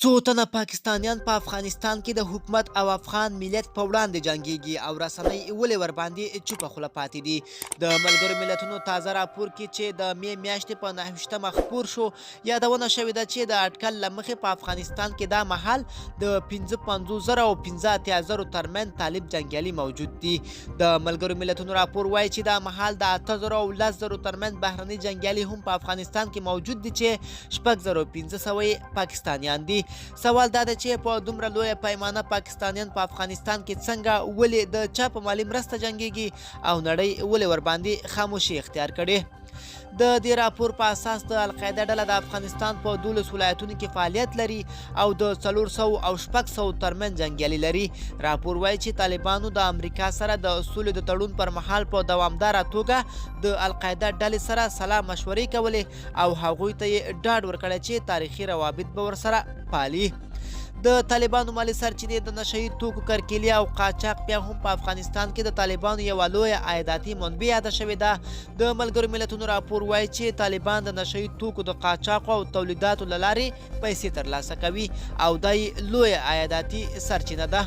څو تنه پاکستانیان په افغانستان کې د حکومت او افغان ملت په وړاندې جنګیږي او رسنۍ ولې ورباندې چوپه خوله پاتې دي. د ملګرو ملتونو تازه راپور کې چې د می میاشتې په 9 خپور شو یادونه شوې ده چې د اټکل له مخې په افغانستان کې دا مهال د 55,000 او 85,000 ترمن طالب جنګیالي موجود دي. د ملګرو ملتونو راپور وایي چې دا مهال د 8,000 او 10,000 ترمن بهرني جنګیالي هم په افغانستان کې موجود دي چې 6,500 پاکستانیان دي. سوال دا ده چې په دومره لویه پیمانه پاکستانیان په افغانستان کې څنګه ولې د چا په مالي مرسته جنګیږي او نړۍ ولې ورباندې خاموشي اختیار کړې. د دې راپور په اساس د القاعده ډله د افغانستان په 12 ولایتونو کې فعالیت لري او د 400 او 600 ترمن جنګیالي لري. راپور وایي چې طالبانو د امریکا سره د سولې د تړون پر مهال په دوامداره توګه د القاعده ډلې سره سلا مشورې کولې او هغوی ته یې ډاډ ورکړی چې تاریخي روابط به ورسره پالي. د طالبانو مالي سرچینې د نشهیي توکو کرکیلي او قاچاق بیا هم په افغانستان کې د طالبانو یوه لویه عایداتي منبع یاده شوې ده. د ملګرو ملتونو راپور وایي چې طالبان د نشهیي توکو د قاچاقو او تولیداتو له لارې پیسې ترلاسه کوي او دا یې لویه عایداتي سرچینه ده.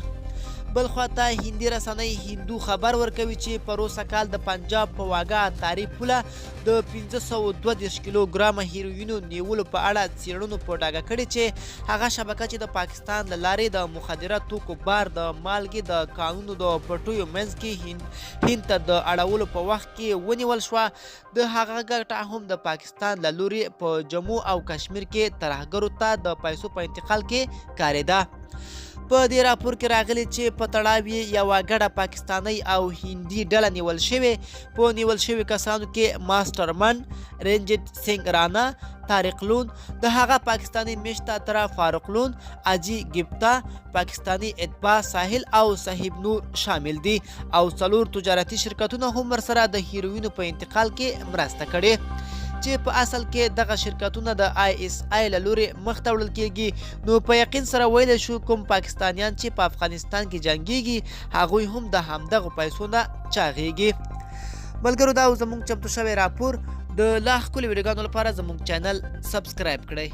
بل خواته هندي رسنۍ هندو خبر ورکوي چې پروسه کال د پنجاب په واګه اتاري پوله د 532 کیلوګرامه هیروینو نیولو په اړه څېړنو په ډاګه کړې چې هغه شبکه چې د پاکستان له لارې د مخدره توکو بار د مالګې د کانونو د پټیو منځ کې هند ته د اړولو په وخت کې ونیول شوه. د هغه ګټه هم د پاکستان له لوري په جموں او کشمیر کې ترهګرو ته د پیسو په انتقال کې کارېده. په دې راپور کې راغلي چې په تړاو یې یوه ګډه پاکستاني او هندي ډله نیول شوې. په نیول شوي کسانو کې ماسټرمن رنجیت سنگ رانا، طارق لون، د هغه پاکستاني مشتاتره فاروق لون، اجي گپتا، پاکستاني اتباع ساحل او صاحب نور شامل دي او 4 تجارتي شرکتونه هم ورسره د هیروینو په انتقال کې مرسته کړې چې په اصل کې دغه شرکتونه د ISI له لوري مخته وړل کېږي. نو په یقین سره ویلی شو کوم پاکستانیان چې په افغانستان کې جنګیږي هغوی هم د همدغو پیسو نه چاغیږي. ملګرو دا زموږ چمتو شوی راپور. د لا ښکلي ویډیوګانو لپاره زموږ چینل سبسکرایب کړئ.